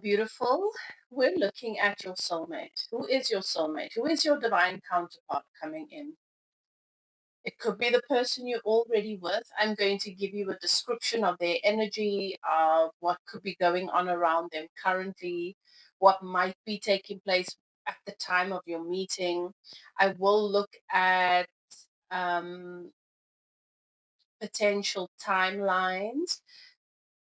beautiful. We're looking at your soulmate. Who is your soulmate? Who is your divine counterpart coming in? It could be the person you're already with. I'm going to give you a description of their energy, of what could be going on around them currently, what might be taking place at the time of your meeting. I will look at potential timelines.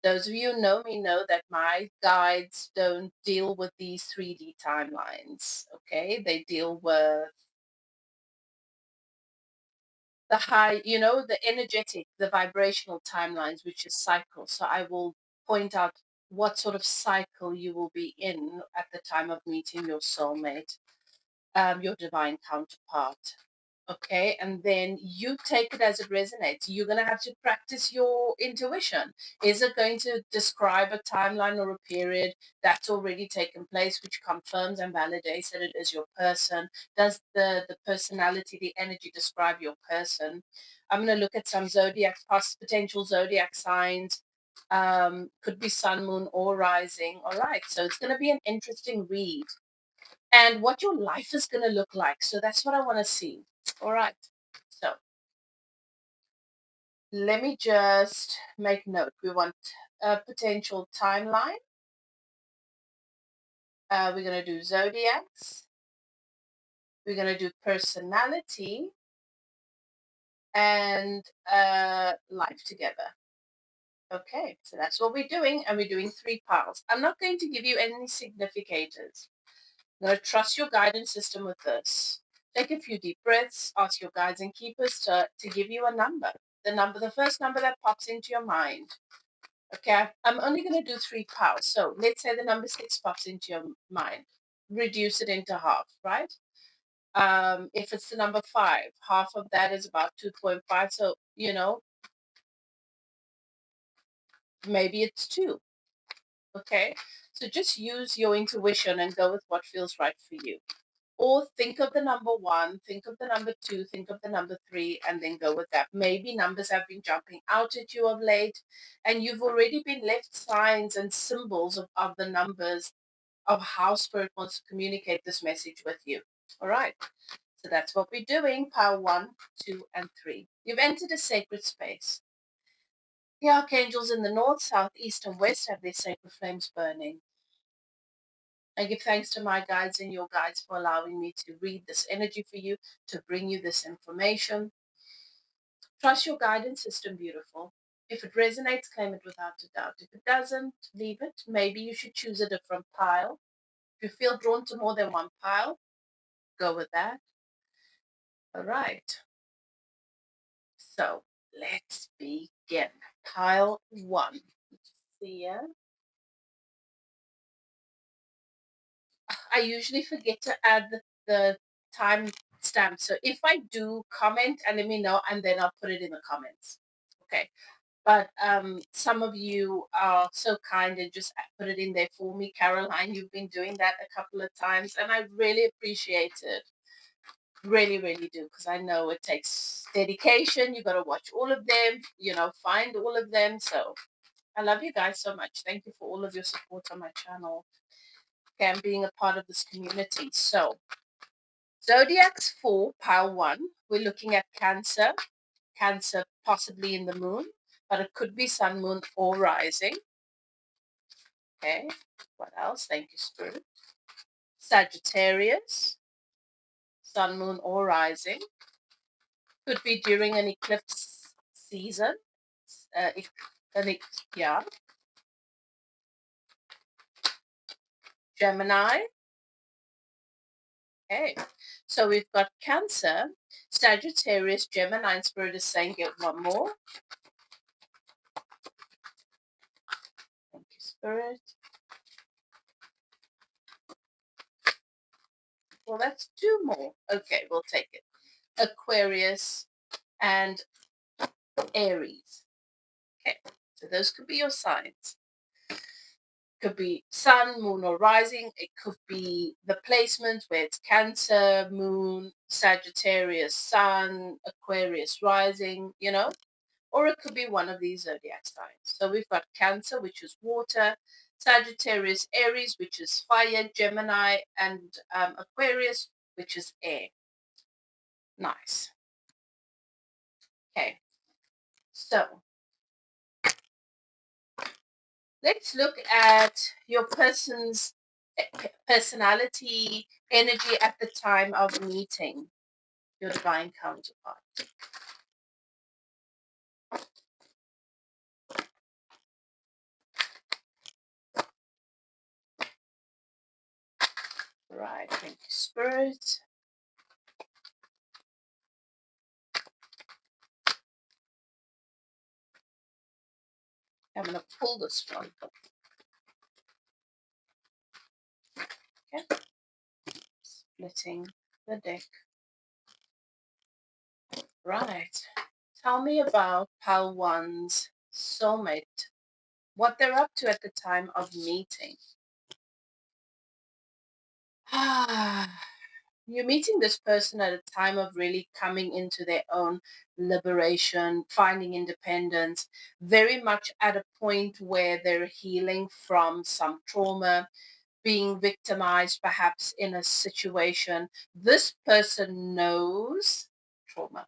Those of you who know me know that my guides don't deal with these 3D timelines, okay? They deal with the high, the energetic, the vibrational timelines, which is cycles. So I will point out what sort of cycle you will be in at the time of meeting your soulmate, your divine counterpart. Okay, and then you take it as it resonates. You're going to have to practice your intuition. Is it going to describe a timeline or a period that's already taken place, which confirms and validates that it is your person? Does the personality, the energy describe your person? I'm going to look at some zodiac, past potential zodiac signs. Could be sun, moon, or rising. All right, so it's going to be an interesting read. And what your life is going to look like. So that's what I want to see. All right. So let me just make note. We want a potential timeline. We're going to do zodiacs. We're going to do personality and life together. Okay, so that's what we're doing. And we're doing 3 piles. I'm not going to give you any significators. I'm going to trust your guidance system with this. Take a few deep breaths. Ask your guides and keepers to give you a number. The first number that pops into your mind. Okay, I'm only going to do 3 piles. So let's say the number 6 pops into your mind. Reduce it into half, right? If it's the number 5, half of that is about 2.5. So, maybe it's 2. Okay, so just use your intuition and go with what feels right for you. Or think of the number 1, think of the number 2, think of the number 3, and then go with that. Maybe numbers have been jumping out at you of late, and you've already been left signs and symbols of the numbers of how Spirit wants to communicate this message with you. All right. So that's what we're doing. Pile 1, 2, and 3. You've entered a sacred space. The archangels in the north, south, east, and west have their sacred flames burning. I give thanks to my guides and your guides for allowing me to read this energy for you, to bring you this information. Trust your guidance system, beautiful. If it resonates, claim it without a doubt. If it doesn't, leave it. Maybe you should choose a different pile. If you feel drawn to more than one pile, go with that. All right. So let's begin. Pile 1. Let's see here. I usually forget to add the time stamp. So if I do, comment and let me know, and then I'll put it in the comments. Okay. But some of you are so kind and just put it in there for me. Caroline, you've been doing that a couple of times, and I really appreciate it. Really, really do, because I know it takes dedication. You got to watch all of them, find all of them. So I love you guys so much. Thank you for all of your support on my channel and being a part of this community. So Zodiacs 4, pile 1, we're looking at Cancer. Cancer possibly in the moon, but it could be sun, moon, or rising. Okay, what else? Thank you, Spirit. Sagittarius, sun, moon, or rising. Could be during an eclipse season. Yeah. Gemini. Okay, so we've got Cancer, Sagittarius, Gemini, and Spirit is saying get one more. Thank you, Spirit. Well, that's 2 more. Okay, we'll take it. Aquarius and Aries. Okay, so those could be your signs. Could be sun, moon, or rising. It could be the placement where it's Cancer, moon, Sagittarius, sun, Aquarius, rising, or it could be one of these zodiac signs. So we've got Cancer, which is water, Sagittarius, Aries, which is fire, Gemini, and Aquarius, which is air. Nice. Okay, so let's look at your person's personality, energy at the time of meeting your divine counterpart. Right, thank you, Spirit. I'm going to pull this one. Okay, splitting the deck. Right. Tell me about Pal One's soulmate, what they're up to at the time of meeting. You're meeting this person at a time of really coming into their own liberation, finding independence, very much at a point where they're healing from some trauma, being victimized perhaps in a situation. This person knows trauma.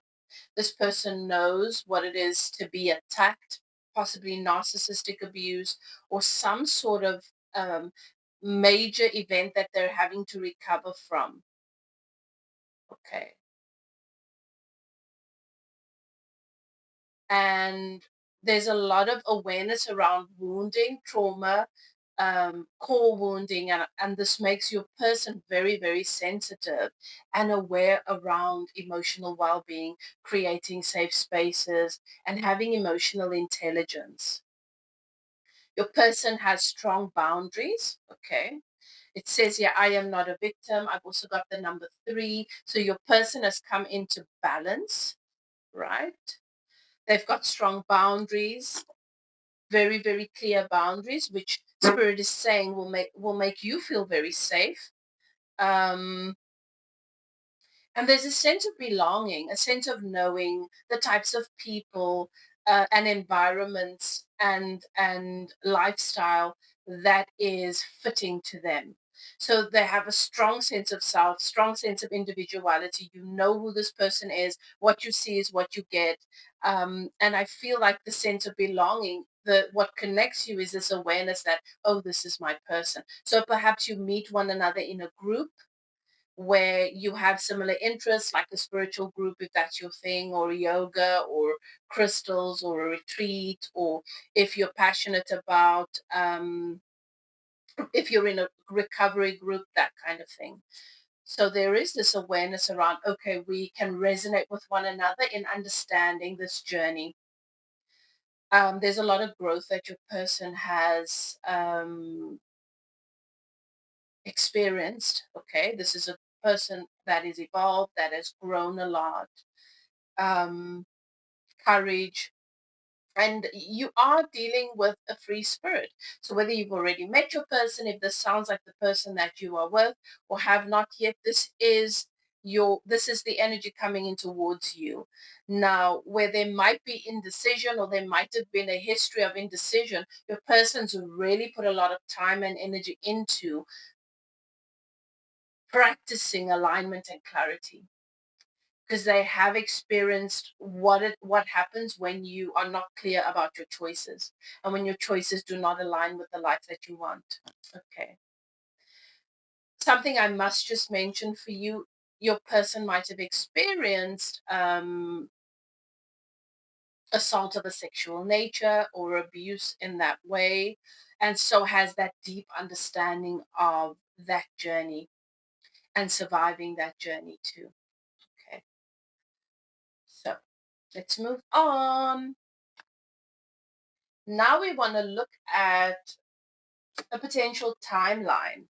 This person knows what it is to be attacked, possibly narcissistic abuse, or some sort of major event that they're having to recover from. Okay. And there's a lot of awareness around wounding, trauma, core wounding, and this makes your person very, very sensitive and aware around emotional well-being, creating safe spaces, and having emotional intelligence. Your person has strong boundaries. Okay. It says here, I am not a victim. I've also got the number 3. So your person has come into balance, right? They've got strong boundaries, very, very clear boundaries, which Spirit is saying will make you feel very safe. Um, and there's a sense of belonging, a sense of knowing the types of people and environments and lifestyle that is fitting to them. So they have a strong sense of self, strong sense of individuality. You know who this person is. What you see is what you get. And I feel like the sense of belonging, what connects you is this awareness that, oh, this is my person. So perhaps you meet one another in a group where you have similar interests, like a spiritual group, if that's your thing, or yoga, or crystals, or a retreat, or if you're passionate about, if you're in a recovery group, that kind of thing. So there is this awareness around, okay, we can resonate with one another in understanding this journey. There's a lot of growth that your person has experienced. Okay, this is a person that is evolved, that has grown a lot, um, courage, and you are dealing with a free spirit. So whether you've already met your person, if this sounds like the person that you are with, or have not yet, this is the energy coming in towards you. Now, where there might be indecision, or there might have been a history of indecision, your person's really put a lot of time and energy into practicing alignment and clarity, because they have experienced what happens when you are not clear about your choices, and when your choices do not align with the life that you want. Okay. Something I must just mention for you, your person might have experienced assault of a sexual nature or abuse in that way, and so has that deep understanding of that journey and surviving that journey too. Okay. So let's move on. Now we want to look at a potential timeline.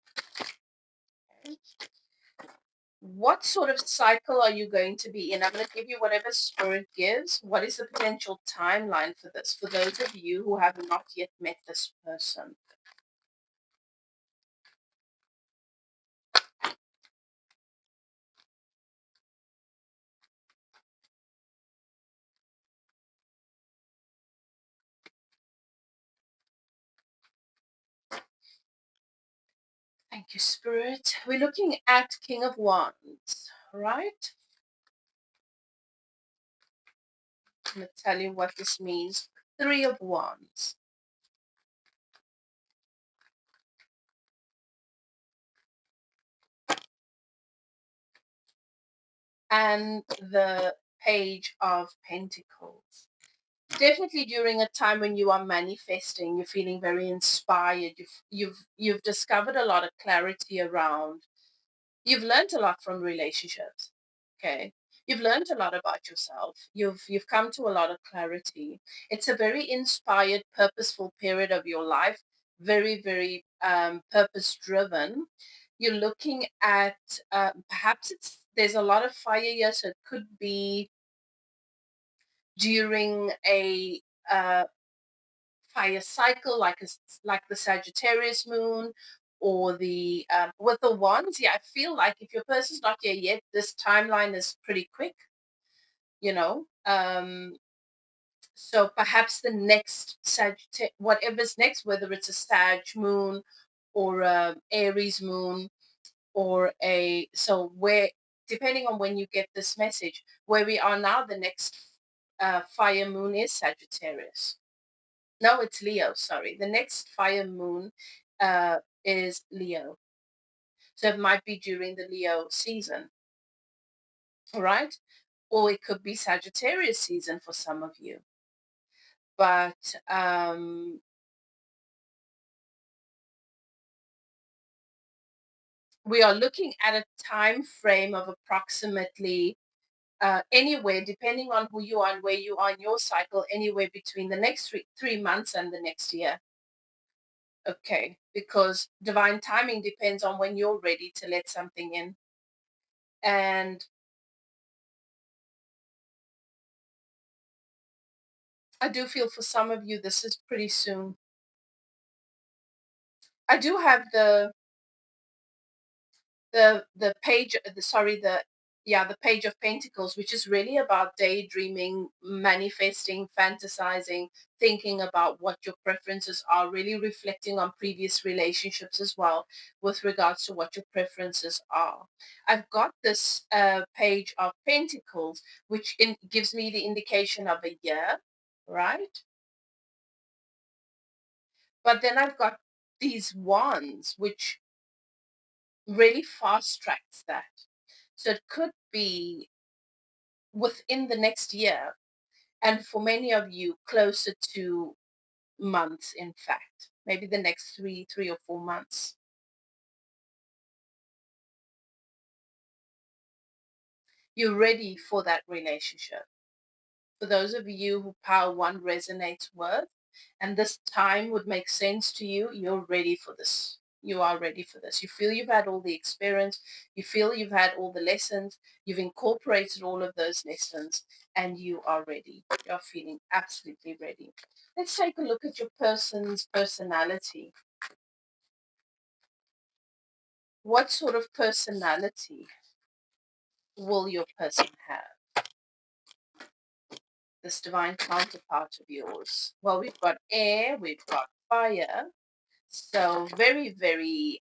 What sort of cycle are you going to be in? I'm going to give you whatever Spirit gives. What is the potential timeline for this, for those of you who have not yet met this person? Thank you, Spirit. We're looking at King of Wands, right? I'm going to tell you what this means. Three of Wands. And the Page of Pentacles. Definitely during a time when you are manifesting, you're feeling very inspired. You've discovered a lot of clarity around. You've learned a lot from relationships. Okay. You've learned a lot about yourself. You've come to a lot of clarity. It's a very inspired, purposeful period of your life. Very, very purpose driven. You're looking at perhaps there's a lot of fire here, so it could be during a fire cycle, like the Sagittarius moon, or the with the wands. Yeah, I feel like if your person's not here yet, this timeline is pretty quick. You know, so perhaps the next whatever's next, whether it's a Sag moon or a Aries moon, or where, depending on when you get this message, where we are now, the next fire moon is Sagittarius. No, it's Leo, sorry. The next fire moon is Leo. So it might be during the Leo season, all right? Or it could be Sagittarius season for some of you. But we are looking at a time frame of approximately anywhere, depending on who you are and where you are in your cycle, anywhere between the next 3 months and the next year. Okay, because divine timing depends on when you're ready to let something in. And I do feel for some of you this is pretty soon. I do have the page, the Page of Pentacles, which is really about daydreaming, manifesting, fantasizing, thinking about what your preferences are, really reflecting on previous relationships as well with regards to what your preferences are. I've got this Page of Pentacles, which gives me the indication of a year, right? But then I've got these wands, which really fast tracks that. So it could be within the next year, and for many of you, closer to months, in fact, maybe the next 3 or 4 months. You're ready for that relationship. For those of you who Power One resonates with, and this time would make sense to you, you're ready for this. You are ready for this. You feel you've had all the experience, you feel you've had all the lessons, you've incorporated all of those lessons, and you are ready. You're feeling absolutely ready. Let's take a look at your person's personality. What sort of personality will your person have? This divine counterpart of yours. Well, we've got air, we've got fire. So very, very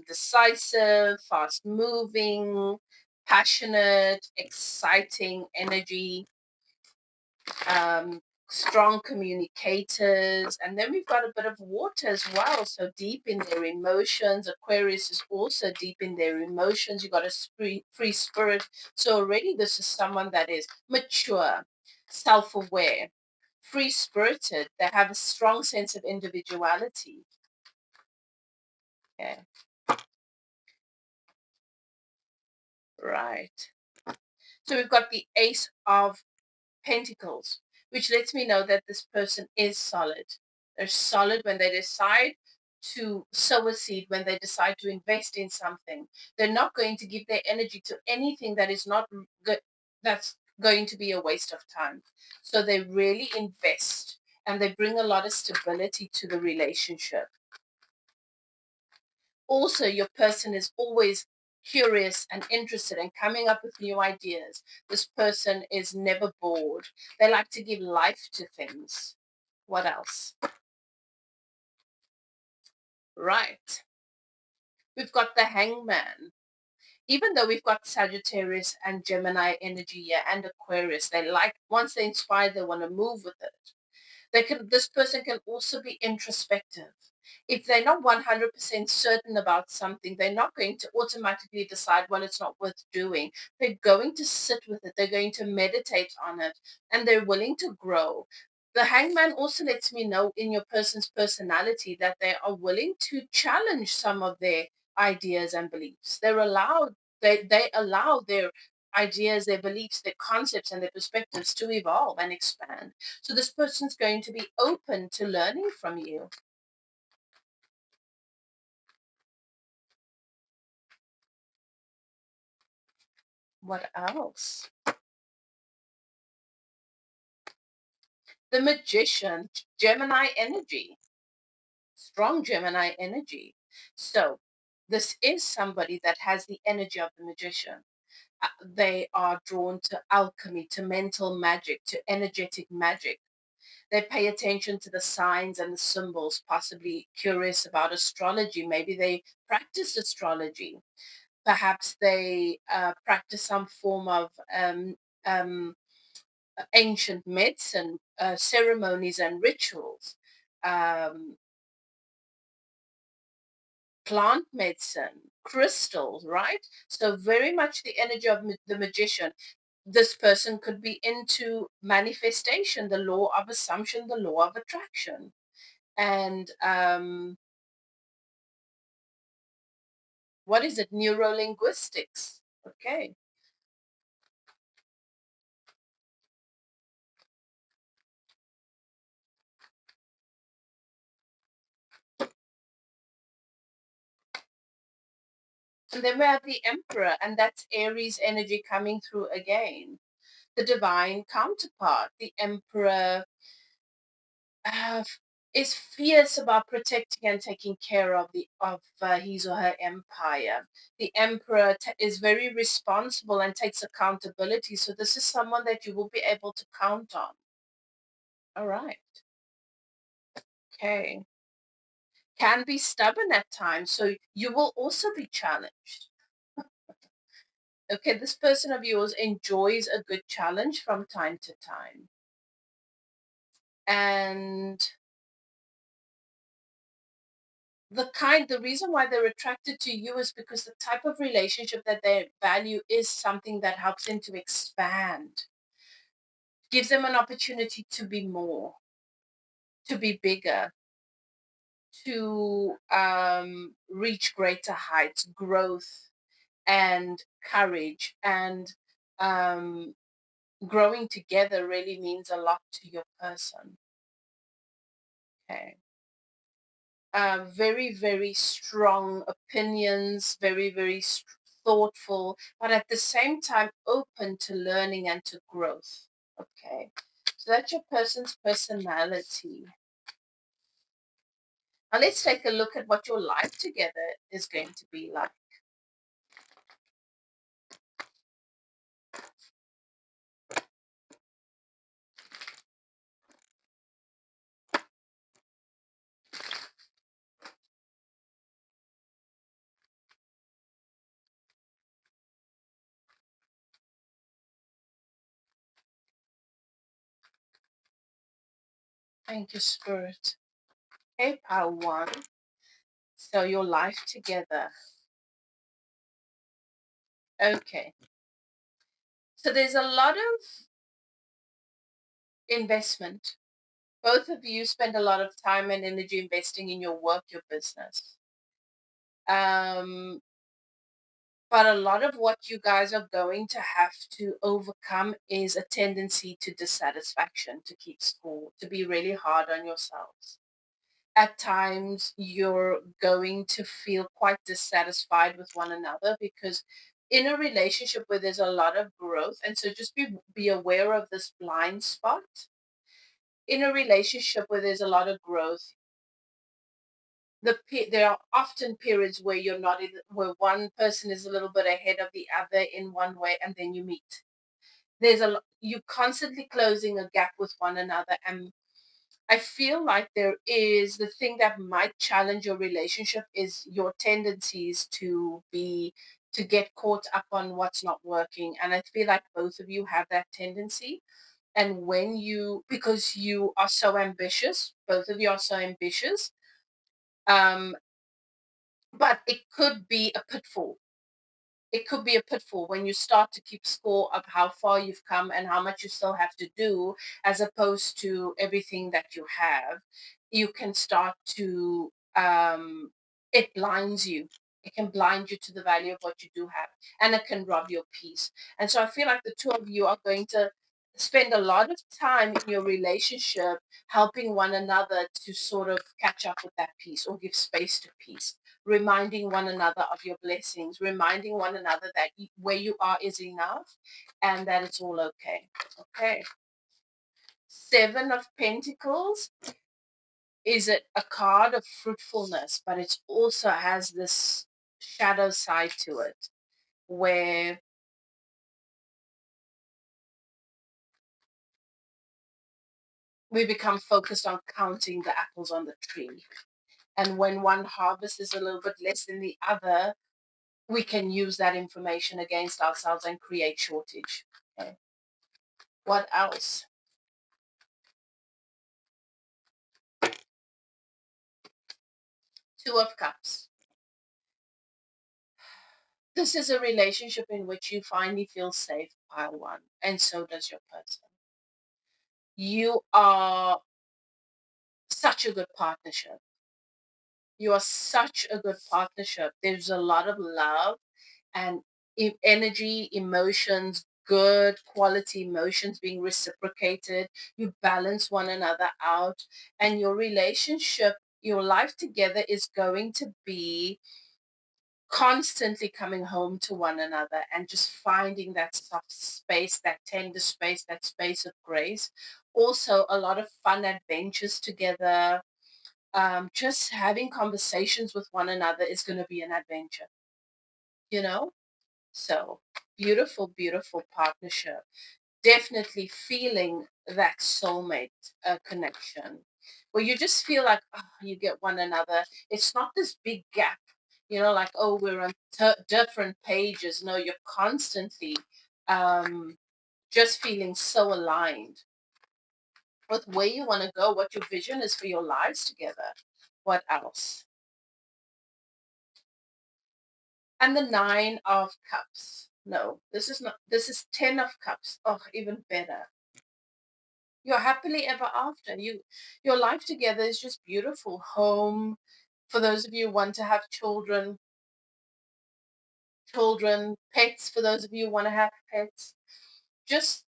decisive, fast moving, passionate, exciting energy, strong communicators. And then we've got a bit of water as well. So deep in their emotions. Aquarius is also deep in their emotions. You've got a free spirit. So already this is someone that is mature, self-aware, free-spirited. They have a strong sense of individuality. Okay. Right. So we've got the Ace of Pentacles, which lets me know that this person is solid. They're solid when they decide to sow a seed, when they decide to invest in something. They're not going to give their energy to anything that is not good, that's going to be a waste of time. So they really invest, and they bring a lot of stability to the relationship. Also, your person is always curious and interested in coming up with new ideas. This person is never bored. They like to give life to things. What else? Right. We've got the Hangman. Even though we've got Sagittarius and Gemini energy here and Aquarius, they like, once they're inspired, they want to move with it. This person can also be introspective. If they're not 100% certain about something, they're not going to automatically decide, well, it's not worth doing. They're going to sit with it, they're going to meditate on it, and they're willing to grow. The Hangman also lets me know in your person's personality that they are willing to challenge some of their ideas and beliefs. They allow their ideas, their beliefs, their concepts, and their perspectives to evolve and expand. So this person's going to be open to learning from you. What else? The Magician, Gemini energy, strong Gemini energy. So this is somebody that has the energy of the Magician. They are drawn to alchemy, to mental magic, to energetic magic. They pay attention to the signs and the symbols, possibly curious about astrology. Maybe they practice astrology. Perhaps they practice some form of um, ancient medicine, ceremonies and rituals, um, plant medicine, crystals, right? So very much the energy of the magician. This person could be into manifestation, the law of assumption, the law of attraction. And what is it? Neurolinguistics. Okay. And then we have the Emperor, and that's Aries energy coming through again. The Divine Counterpart, the Emperor, uh, is fierce about protecting and taking care of his or her empire. The Emperor is very responsible and takes accountability. So this is someone that you will be able to count on. All right. Okay. Can be stubborn at times, so you will also be challenged. Okay, this person of yours enjoys a good challenge from time to time. And the reason why they're attracted to you is because the type of relationship that they value is something that helps them to expand, gives them an opportunity to be more, to be bigger, to reach greater heights, growth and courage. And um, growing together really means a lot to your person. Okay. Very, very strong opinions, very, very thoughtful, but at the same time open to learning and to growth. Okay. So that's your person's personality. Now let's take a look at what your life together is going to be like. Thank you, Spirit. Okay, pile one. So your life together. Okay. So there's a lot of investment. Both of you spend a lot of time and energy investing in your work, your business. But a lot of what you guys are going to have to overcome is a tendency to dissatisfaction, to keep score, to be really hard on yourselves. At times, you're going to feel quite dissatisfied with one another because in a relationship where there's a lot of growth, and so just be aware of this blind spot. In a relationship where there's a lot of growth, there are often periods where you're not where one person is a little bit ahead of the other in one way, and then you meet. You constantly closing a gap with one another, I feel like there is the thing that might challenge your relationship is your tendencies to get caught up on what's not working. And I feel like both of you have that tendency. And when you, because you are so ambitious, both of you are so ambitious, um, but it could be a pitfall. It could be a pitfall when you start to keep score of how far you've come and how much you still have to do, as opposed to everything that you have. You can start to, it blinds you. It can blind you to the value of what you do have, and it can rob your peace. And so I feel like the two of you are going to spend a lot of time in your relationship helping one another to sort of catch up with that peace or give space to peace, reminding one another of your blessings, reminding one another that where you are is enough and that it's all okay. Okay. Seven of Pentacles is a card of fruitfulness, but it also has this shadow side to it where we become focused on counting the apples on the tree. And when one harvest is a little bit less than the other, we can use that information against ourselves and create shortage. Okay. What else? Two of Cups. This is a relationship in which you finally feel safe, pile one, and so does your person. You are such a good partnership. You are such a good partnership. There's a lot of love and energy, emotions, good quality emotions being reciprocated. You balance one another out, and your relationship, your life together is going to be constantly coming home to one another and just finding that soft space, that tender space, that space of grace. Also, a lot of fun adventures together. Just having conversations with one another is going to be an adventure, you know? So, beautiful, beautiful partnership. Definitely feeling that soulmate connection where you just feel like, oh, you get one another. It's not this big gap, like, oh, we're on different pages. No, you're constantly um, just feeling so aligned with where you want to go, what your vision is for your lives together. What else? And the Nine of Cups. No, this is not. This is Ten of Cups. Oh, even better. You're happily ever after. Your life together is just beautiful. Home, for those of you who want to have children, pets, for those of you who want to have pets. Just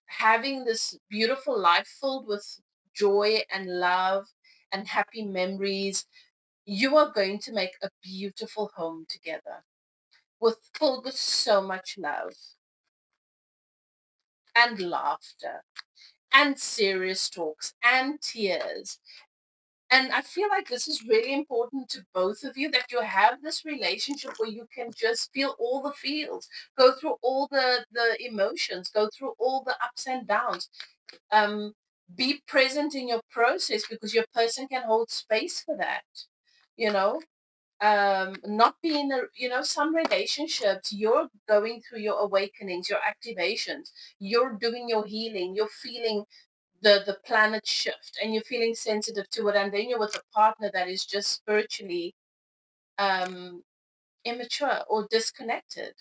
having this beautiful life filled with joy and love and happy memories. You are going to make a beautiful home together filled with so much love and laughter and serious talks and tears. And I feel like this is really important to both of you, that you have this relationship where you can just feel all the feels, go through all the emotions, go through all the ups and downs. Um, be present in your process because your person can hold space for that. You know, not be in some relationships, you're going through your awakenings, your activations, you're doing your healing, you're feeling the planet shift and you're feeling sensitive to it, and then you're with a partner that is just spiritually um immature or disconnected,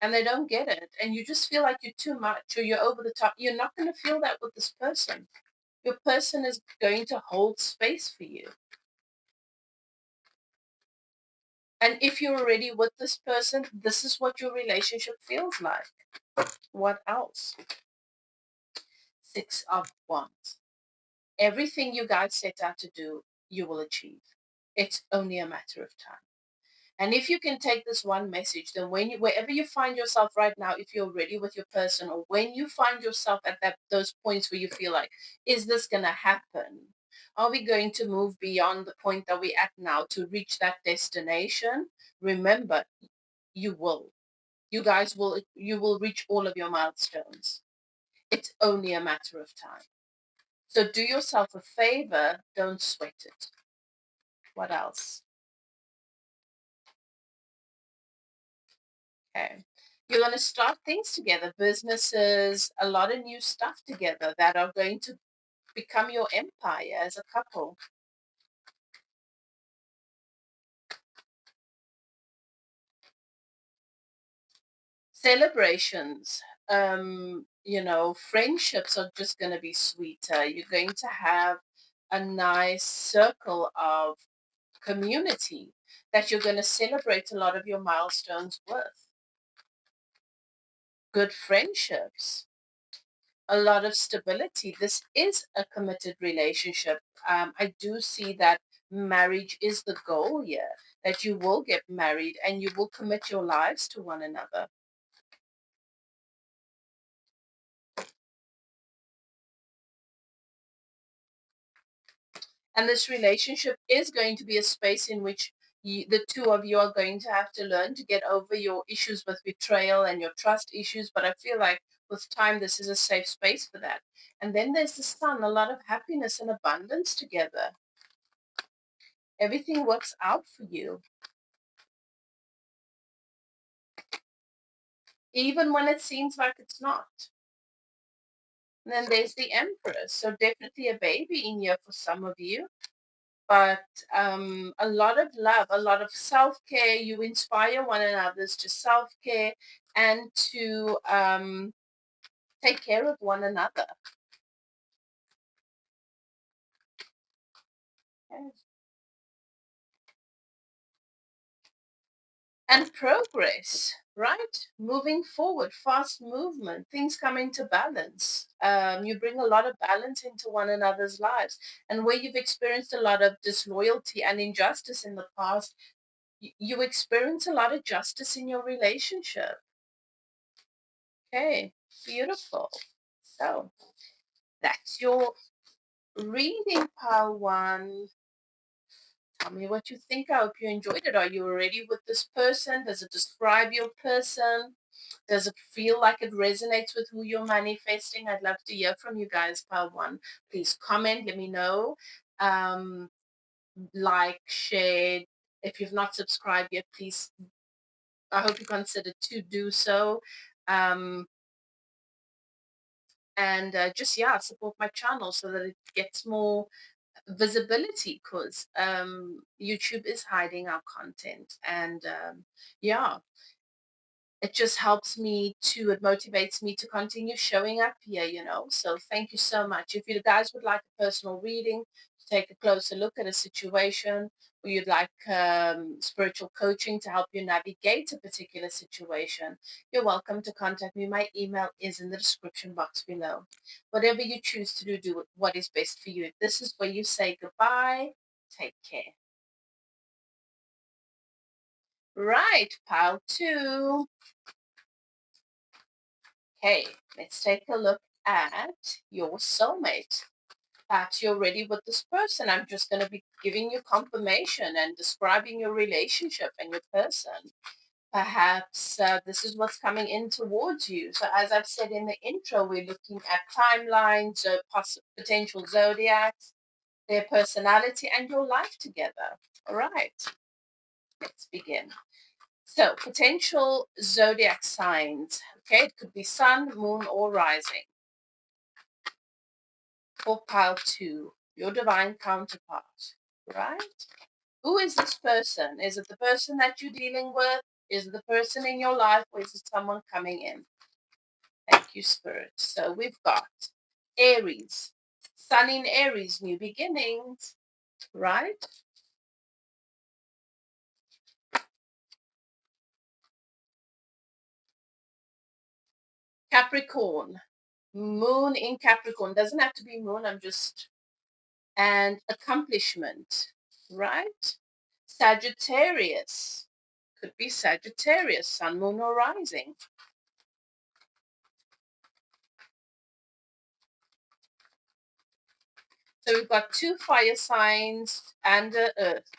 and they don't get it, and you just feel like you're too much or you're over the top. You're not going to feel that with this person. Your person is going to hold space for you. And if you're already with this person, this is what your relationship feels like. What else? Six of Wands. Everything you guys set out to do, you will achieve. It's only a matter of time. And if you can take this one message, then wherever you find yourself right now, if you're ready with your person, or when you find yourself at those points where you feel like, is this going to happen? Are we going to move beyond the point that we're at now to reach that destination? Remember, you will. You guys will. You will reach all of your milestones. It's only a matter of time. So do yourself a favor, don't sweat it. What else? Okay. You're going to start things together, businesses, a lot of new stuff together that are going to become your empire as a couple. Celebrations, friendships are just going to be sweeter. You're going to have a nice circle of community that you're going to celebrate a lot of your milestones with. Good friendships, a lot of stability. This is a committed relationship. I do see that marriage is the goal here, that you will get married and you will commit your lives to one another. And this relationship is going to be a space in which the two of you are going to have to learn to get over your issues with betrayal and your trust issues. But I feel like with time, this is a safe space for that. And then there's the sun, a lot of happiness and abundance together. Everything works out for you, even when it seems like it's not. And then there's the Empress. So definitely a baby in here for some of you. But a lot of love, a lot of self-care. You inspire one another to self-care and to take care of one another. Yes. And progress, right? Moving forward, fast movement, things come into balance. You bring a lot of balance into one another's lives. And where you've experienced a lot of disloyalty and injustice in the past, you experience a lot of justice in your relationship. Okay, beautiful. So that's your reading, pile one. Tell me what you think. I hope you enjoyed it. Are you already with this person? Does it describe your person? Does it feel like it resonates with who you're manifesting? I'd love to hear from you guys, pile one. Please comment, let me know. Like, share. If you've not subscribed yet, please, I hope you consider to do so. And just, yeah, support my channel so that it gets more visibility, because YouTube is hiding our content. And yeah, it just helps me to, it motivates me to continue showing up here. So thank you so much. If you guys would like a personal reading, to take a closer look at a situation, or you'd like spiritual coaching to help you navigate a particular situation, you're welcome to contact me. My email is in the description box below. Whatever you choose to do what is best for you. If this is where you say goodbye, take care. Right, pile two. Okay, let's take a look at your soulmate. Perhaps you're ready with this person. I'm just going to be giving you confirmation and describing your relationship and your person. Perhaps this is what's coming in towards you. So as I've said in the intro, we're looking at timelines, potential zodiacs, their personality, and your life together. All right, let's begin. So potential zodiac signs. Okay, it could be sun, moon, or rising. For pile two, your divine counterpart, right? Who is this person? Is it the person that you're dealing with? Is it the person in your life, or is it someone coming in? Thank you, Spirit. So we've got Aries, Sun in Aries, new beginnings, right? Capricorn, Moon in Capricorn. Doesn't have to be Moon, and accomplishment, right? Sagittarius, could be Sagittarius, Sun, Moon, or Rising. So we've got two fire signs and the Earth,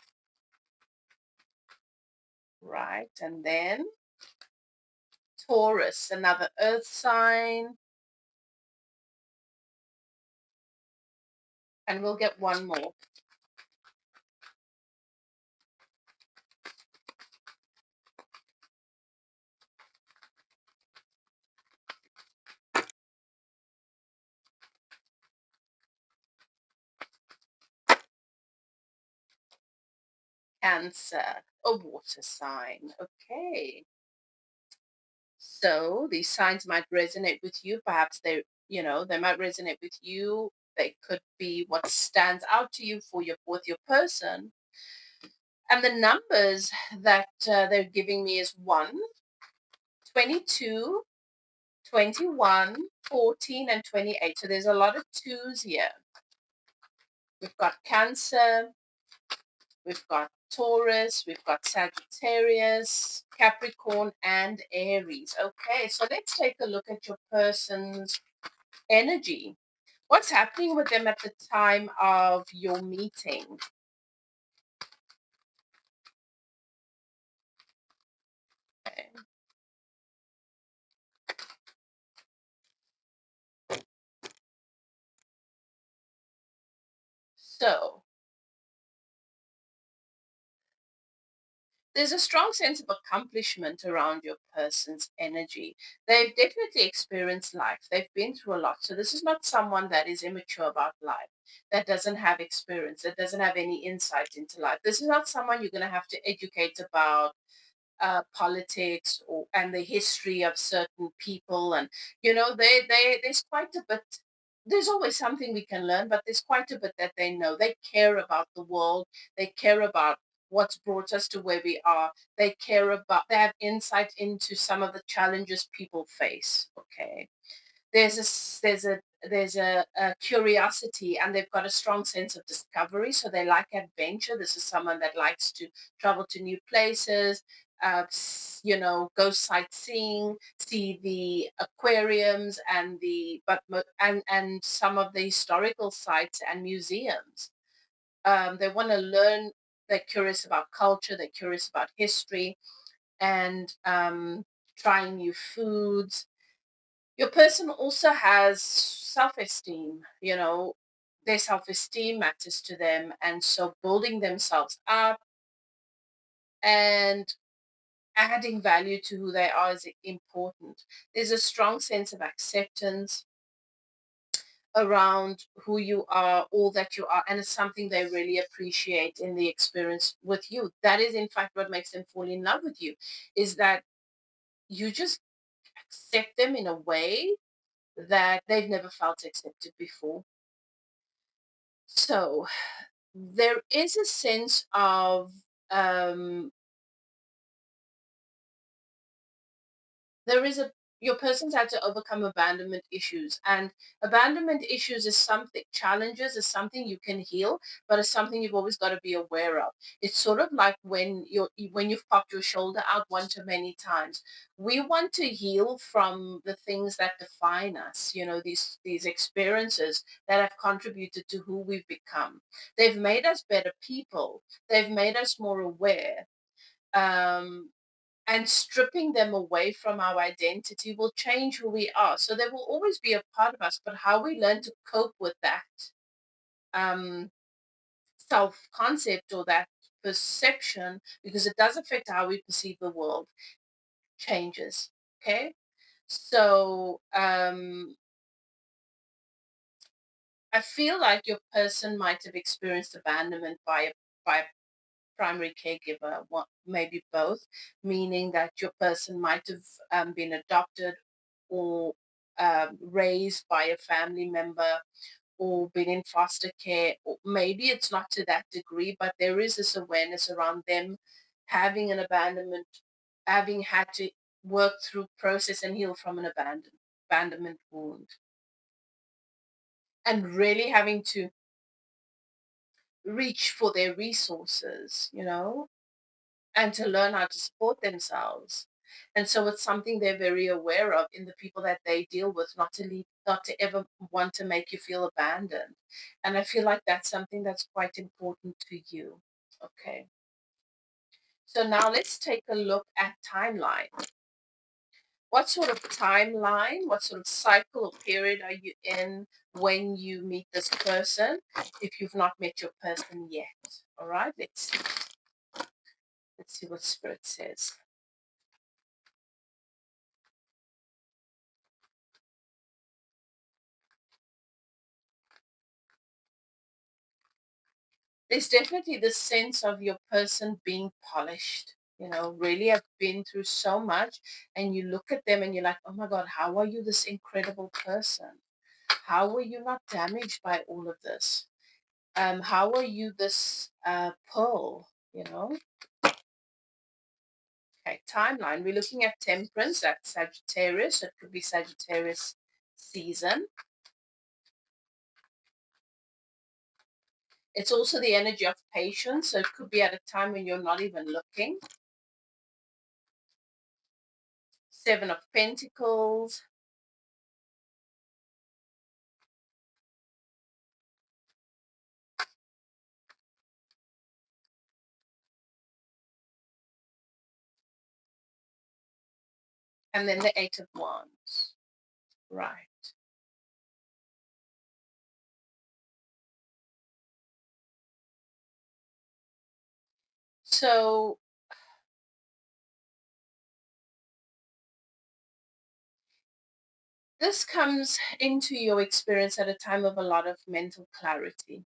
right? And then Taurus, another Earth sign, And we'll get one more. Cancer, a water sign. Okay. So these signs might resonate with you. Perhaps they might resonate with you. They could be what stands out to you for your person. And the numbers that they're giving me is 1, 22, 21, 14, and 28. So there's a lot of twos here. We've got Cancer, we've got Taurus, we've got Sagittarius, Capricorn, and Aries. Okay, so let's take a look at your person's energy. What's happening with them at the time of your meeting? Okay. So there's a strong sense of accomplishment around your person's energy. They've definitely experienced life. They've been through a lot. So this is not someone that is immature about life, that doesn't have experience, that doesn't have any insight into life. This is not someone you're going to have to educate about politics and the history of certain people. And there's quite a bit. There's always something we can learn, but there's quite a bit that they know. They care about the world. They care about what's brought us to where we are. They have insight into some of the challenges people face. Okay. There's a curiosity, and they've got a strong sense of discovery, so they like adventure. This is someone that likes to travel to new places, go sightseeing, see the aquariums and and some of the historical sites and museums. They want to learn. They're curious about culture, they're curious about history, and trying new foods. Your person also has self-esteem. Their self-esteem matters to them, and so building themselves up and adding value to who they are is important. There's a strong sense of acceptance around who you are, all that you are, and it's something they really appreciate in the experience with you. That is in fact what makes them fall in love with you, is that you just accept them in a way that they've never felt accepted before. So there is a sense of um, there is a your person's had to overcome abandonment issues, and abandonment issues is something challenges is something you can heal, but it's something you've always got to be aware of. It's sort of like when you've popped your shoulder out one too many times. We want to heal from the things that define us, these experiences that have contributed to who we've become. They've made us better people, they've made us more aware. um, and stripping them away from our identity will change who we are. So they will always be a part of us, but how we learn to cope with that um, self concept or that perception, because it does affect how we perceive the world, changes. Okay. So I feel like your person might have experienced abandonment by primary caregiver, maybe both, meaning that your person might have been adopted or raised by a family member or been in foster care. Or maybe it's not to that degree, but there is this awareness around them having an abandonment, having had to work through, process, and heal from an abandonment wound, and really having to reach for their resources, and to learn how to support themselves. And so it's something they're very aware of in the people that they deal with, not to ever want to make you feel abandoned. And I feel like that's something that's quite important to you. Okay. So now let's take a look at timeline. What sort of timeline, what sort of cycle or period are you in when you meet this person, if you've not met your person yet? All right, let's see what Spirit says. There's definitely this sense of your person being polished. You know, really have been through so much, and you look at them and you're like, oh my God, how are you this incredible person? How were you not damaged by all of this? How are you this pearl? You know, okay, timeline. We're looking at Temperance, that's Sagittarius. It could be Sagittarius season. It's also the energy of patience. So it could be at a time when you're not even looking. Seven of Pentacles. And then the Eight of Wands. Right. So this comes into your experience at a time of a lot of mental clarity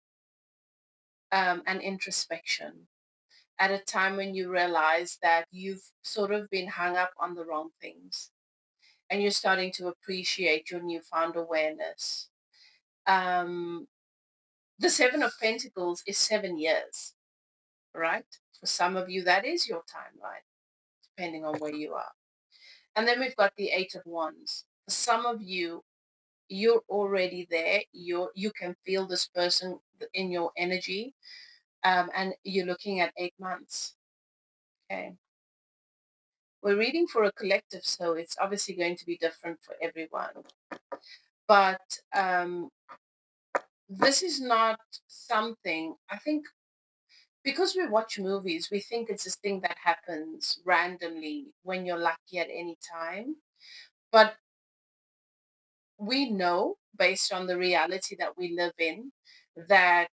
and introspection. At a time when you realize that you've sort of been hung up on the wrong things and you're starting to appreciate your newfound awareness. The Seven of Pentacles is 7 years, right? For some of you, that is your timeline, depending on where you are. And then we've got the Eight of Wands. For some of you, you're already there. You can feel this person in your energy, and you're looking at 8 months. Okay. We're reading for a collective, so it's obviously going to be different for everyone. But this is not something, I think, because we watch movies, we think it's this thing that happens randomly when you're lucky at any time. But we know, based on the reality that we live in, that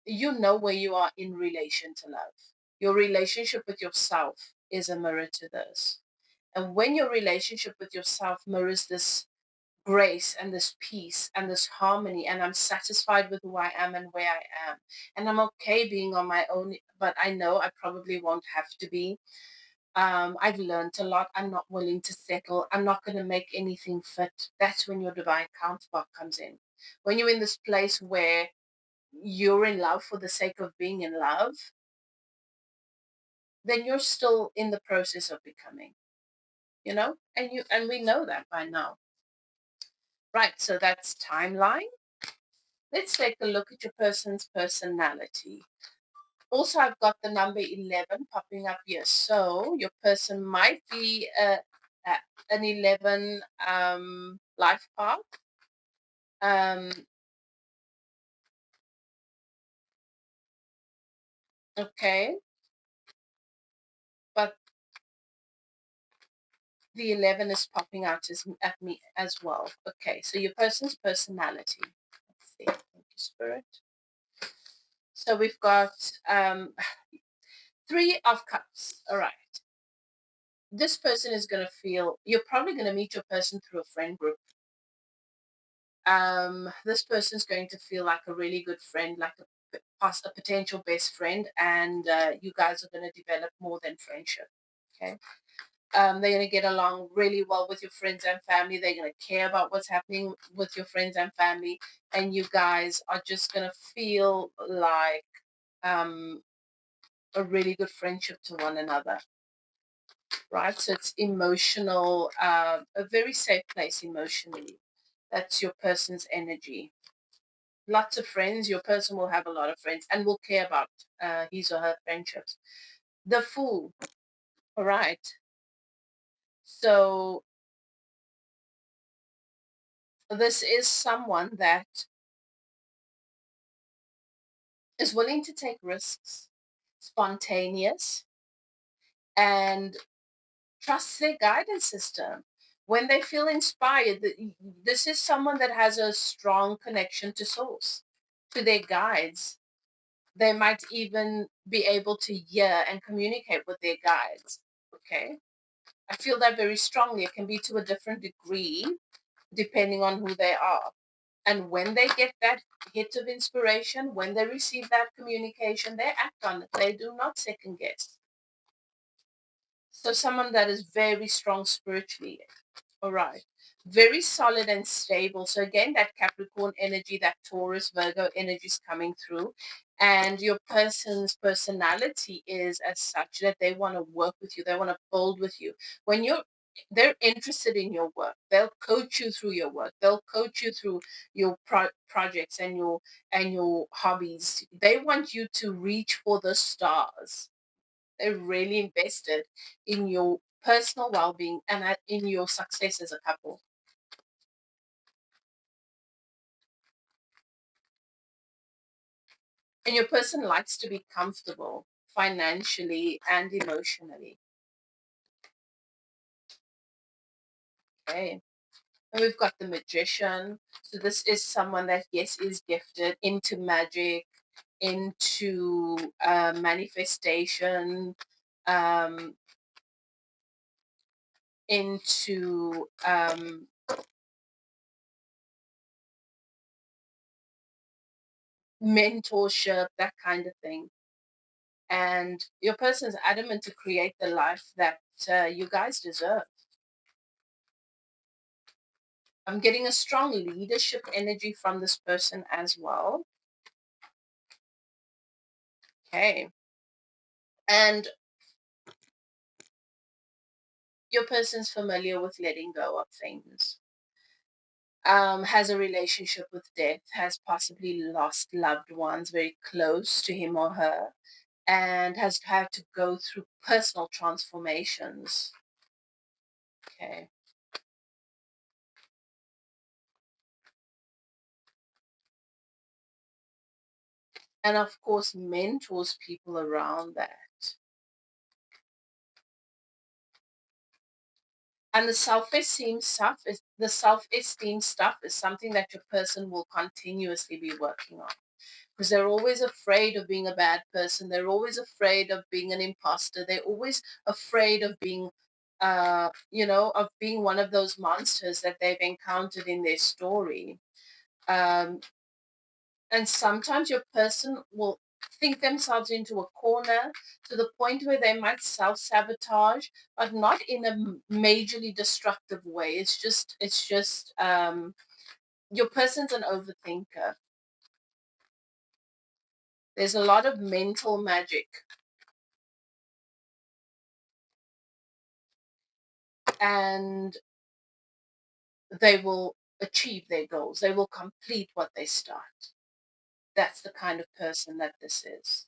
you know where you are in relation to love. Your relationship with yourself is a mirror to this. And when your relationship with yourself mirrors this grace and this peace and this harmony, and I'm satisfied with who I am and where I am, and I'm okay being on my own, but I know I probably won't have to be. I've learned a lot. I'm not willing to settle. I'm not going to make anything fit. That's when your divine counterpart comes in. When you're in this place where you're in love for the sake of being in love, then you're still in the process of becoming, and we know that by now. Right, so that's timeline. Let's take a look at your person's personality. Also, I've got the number 11 popping up here. So your person might be an 11 life path. Okay, but the 11 is popping out at me as well. Okay, so your person's personality. Let's see. Thank you, Spirit. So we've got Three of Cups. All right. This person is going to feel, you're probably going to meet your person through a friend group. This person's going to feel like a really good friend, like a potential best friend, and you guys are going to develop more than friendship. Okay. They're going to get along really well with your friends and family. They're going to care about what's happening with your friends and family, and you guys are just going to feel like a really good friendship to one another. Right? So it's emotional, a very safe place emotionally. That's your person's energy. Lots of friends. Your person will have a lot of friends and will care about his or her friendships. The Fool. All right. So this is someone that is willing to take risks, spontaneous, and trusts their guidance system. When they feel inspired, this is someone that has a strong connection to source, to their guides. They might even be able to hear and communicate with their guides. Okay. I feel that very strongly. It can be to a different degree depending on who they are. And when they get that hit of inspiration, when they receive that communication, they act on it. They do not second guess. So someone that is very strong spiritually. All right. Very solid and stable. So again, that Capricorn energy, that Taurus, Virgo energy is coming through. And your person's personality is as such that they want to work with you. They want to build with you. When they're interested in your work. They'll coach you through your work. They'll coach you through your projects and your hobbies. They want you to reach for the stars. They're really invested in your personal well-being and in your success as a couple. And your person likes to be comfortable financially and emotionally. Okay. And we've got the magician. So this is someone that, yes, is gifted into magic, into manifestation, into mentorship, that kind of thing. And your person's adamant to create the life that you guys deserve. I'm getting a strong leadership energy from this person as well. Okay. And your person's familiar with letting go of things, has a relationship with death, has possibly lost loved ones very close to him or her, and has had to go through personal transformations. Okay. And of course, mentors people around that. And the self-esteem stuff is something that your person will continuously be working on, because they're always afraid of being a bad person. They're always afraid of being an imposter. They're always afraid of being, of being one of those monsters that they've encountered in their story. Um, and sometimes your person will think themselves into a corner to the point where they might self-sabotage, but not in a majorly destructive way. It's just your person's an overthinker. There's a lot of mental magic, and they will achieve their goals. They will complete what they start. That's the kind of person that this is.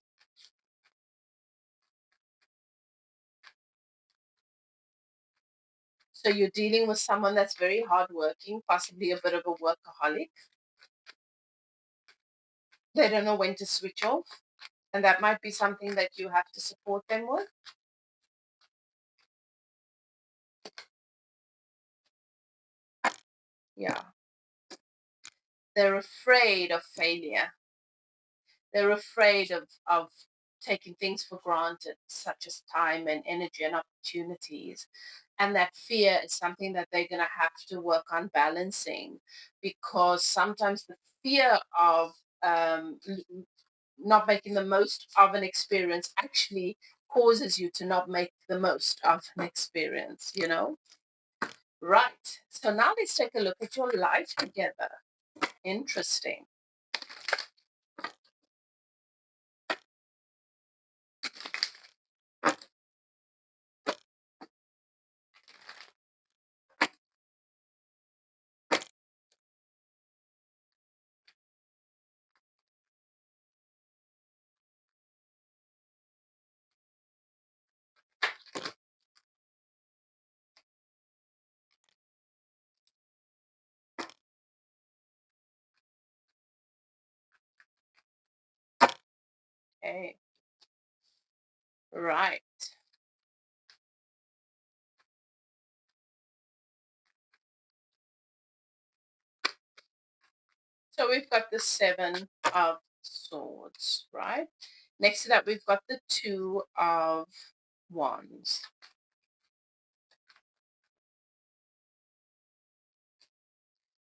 So you're dealing with someone that's very hardworking, possibly a bit of a workaholic. They don't know when to switch off, and that might be something that you have to support them with. Yeah. They're afraid of failure. They're afraid of taking things for granted, such as time and energy and opportunities. And that fear is something that they're going to have to work on balancing, because sometimes the fear of not making the most of an experience actually causes you to not make the most of an experience. Right. So now let's take a look at your life together. Interesting. Okay. Right. So we've got the 7 of Swords, right? Next to that, we've got the 2 of Wands.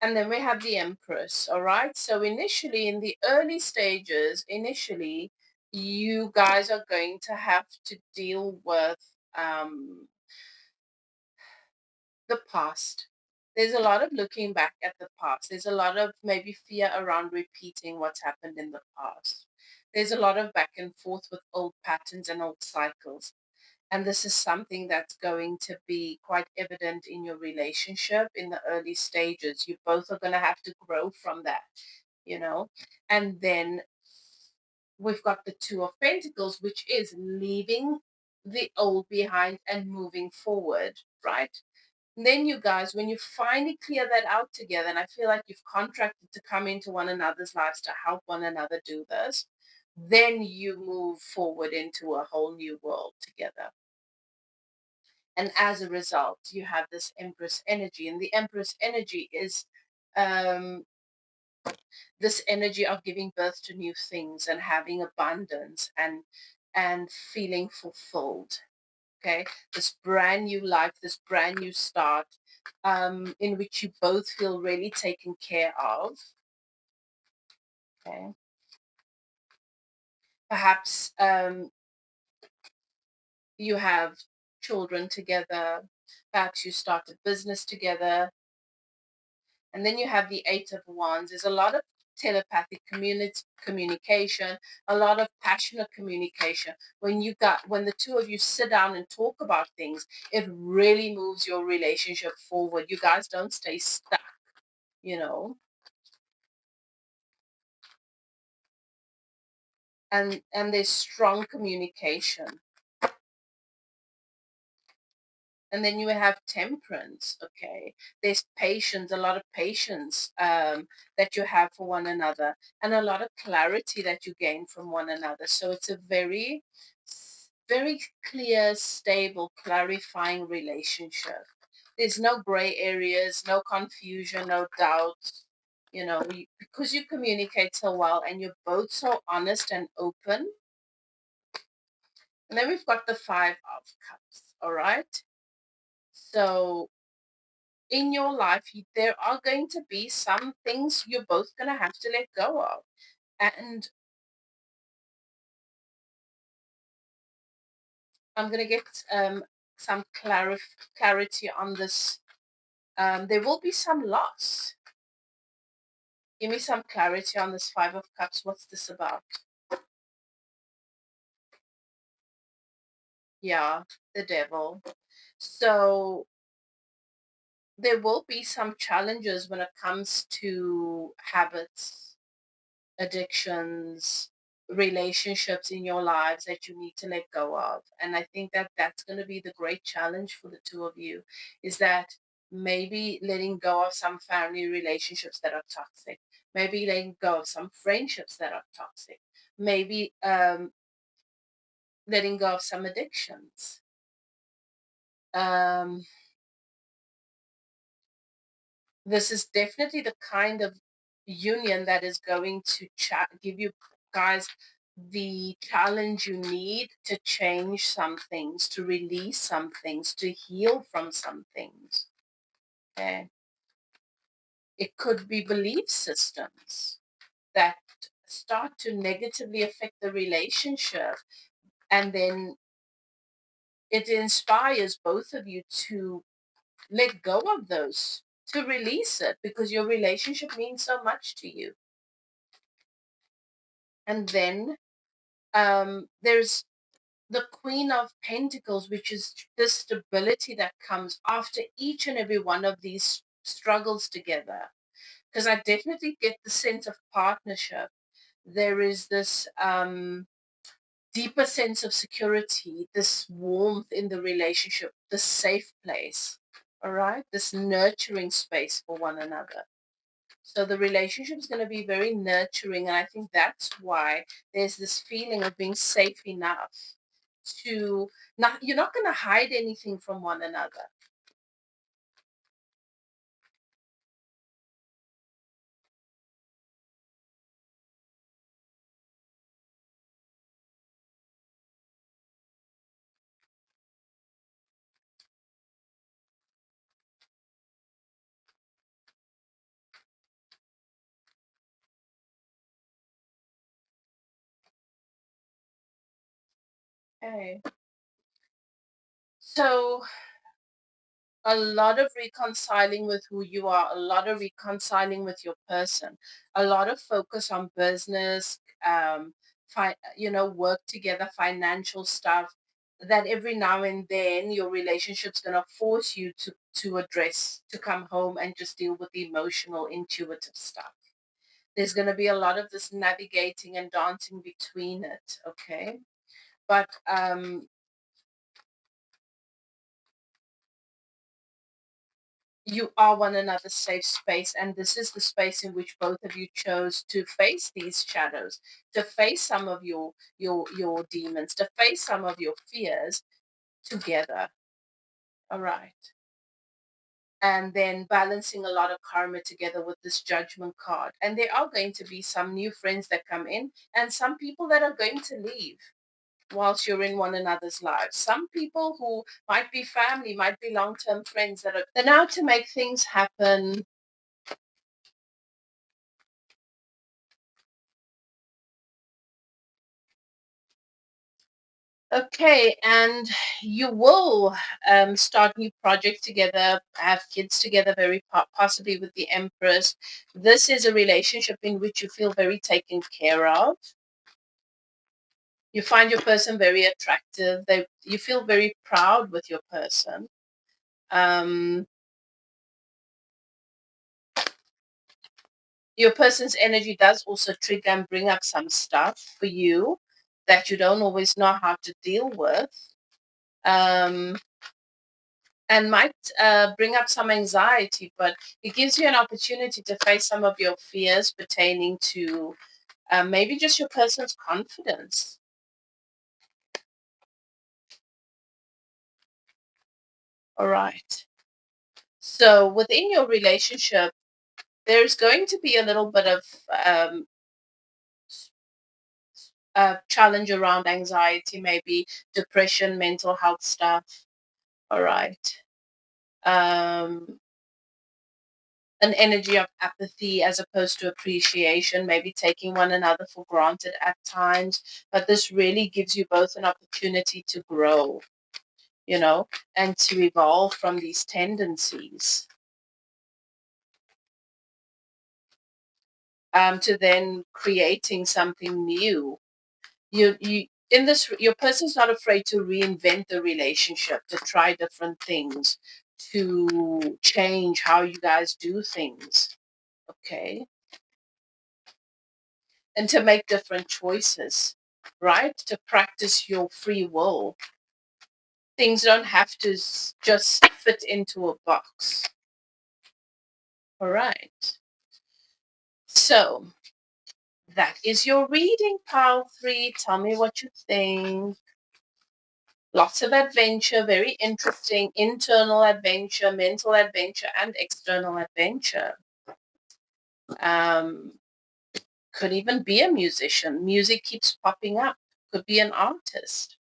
And then we have the Empress, all right? So initially, in the early stages, you guys are going to have to deal with the past. There's a lot of looking back at the past. There's a lot of maybe fear around repeating what's happened in the past. There's a lot of back and forth with old patterns and old cycles. And this is something that's going to be quite evident in your relationship in the early stages. You both are going to have to grow from that. And then we've got the 2 of Pentacles, which is leaving the old behind and moving forward, right? And then you guys, when you finally clear that out together, and I feel like you've contracted to come into one another's lives to help one another do this, then you move forward into a whole new world together. And as a result, you have this Empress energy. And the Empress energy is this energy of giving birth to new things and having abundance and feeling fulfilled. Okay, this brand new life, this brand new start, in which you both feel really taken care of. Okay, perhaps you have children together, perhaps you started business together. And then you have the 8 of Wands. There's a lot of telepathic communication, a lot of passionate communication. When the 2 of you sit down and talk about things, it really moves your relationship forward. You guys don't stay stuck, you know. And there's strong communication. And then you have Temperance. Okay, there's patience, a lot of patience that you have for one another, and a lot of clarity that you gain from one another. So it's a very, very clear, stable, clarifying relationship. There's no gray areas, no confusion, no doubt. Because you communicate so well and you're both so honest and open. And then we've got the 5 of Cups. All right. So in your life, there are going to be some things you're both going to have to let go of. And I'm going to get some clarity on this. There will be some loss. Give me some clarity on this 5 of Cups. What's this about? Yeah, the Devil. So there will be some challenges when it comes to habits, addictions, relationships in your lives that you need to let go of. And I think that that's going to be the great challenge for the 2 of you, is that maybe letting go of some family relationships that are toxic, maybe letting go of some friendships that are toxic, maybe letting go of some addictions. This is definitely the kind of union that is going to give you guys the challenge you need to change some things, to release some things, to heal from some things. Okay. It could be belief systems that start to negatively affect the relationship, and then it inspires both of you to let go of those, to release it, because your relationship means so much to you. And then there's the Queen of Pentacles, which is the stability that comes after each and every one of these struggles together. Because I definitely get the sense of partnership. There is this deeper sense of security, this warmth in the relationship, this safe place, all right? This nurturing space for one another. So the relationship is going to be very nurturing. And I think that's why there's this feeling of being safe enough to not, you're not going to hide anything from one another. Okay. So a lot of reconciling with who you are, a lot of reconciling with your person, a lot of focus on business, work together, financial stuff. That every now and then your relationship's gonna force you to address, to come home and just deal with the emotional, intuitive stuff. There's gonna be a lot of this navigating and dancing between it. Okay, but you are one another's safe space, and this is the space in which both of you chose to face these shadows, to face some of your demons, to face some of your fears together. All right. And then balancing a lot of karma together with this judgment card. And there are going to be some new friends that come in and some people that are going to leave whilst you're in one another's lives. Some people who might be family, might be long-term friends that are they're now to make things happen. Okay, and you will start new projects together, have kids together, very possibly with the Empress. This is a relationship in which you feel very taken care of. You find your person very attractive. You feel very proud with your person. Um, your person's energy does also trigger and bring up some stuff for you that you don't always know how to deal with. Um, and might bring up some anxiety, but it gives you an opportunity to face some of your fears pertaining to maybe just your person's confidence. All right. So within your relationship, there's going to be a little bit of um, challenge around anxiety, maybe depression, mental health stuff. All right. Um, an energy of apathy as opposed to appreciation, maybe taking one another for granted at times. But this really gives you both an opportunity to grow, and to evolve from these tendencies, to then creating something new. You in this, your person's not afraid to reinvent the relationship, to try different things, to change how you guys do things. Okay. And to make different choices, right? To practice your free will. Things don't have to just fit into a box. All right. So that is your reading, pile 3. Tell me what you think. Lots of adventure, very interesting internal adventure, mental adventure, and external adventure. Um, could even be a musician. Music keeps popping up. Could be an artist.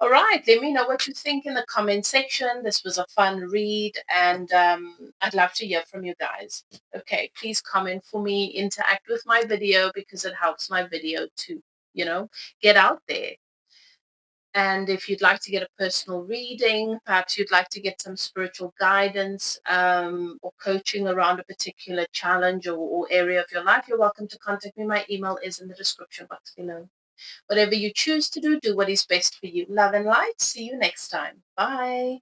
All right, let me know what you think in the comment section. This was a fun read, and I'd love to hear from you guys. Okay, please comment for me, interact with my video because it helps my video to, get out there. And if you'd like to get a personal reading, perhaps you'd like to get some spiritual guidance or coaching around a particular challenge or area of your life, you're welcome to contact me. My email is in the description box below. Whatever you choose to do, do what is best for you. Love and light. See you next time. Bye.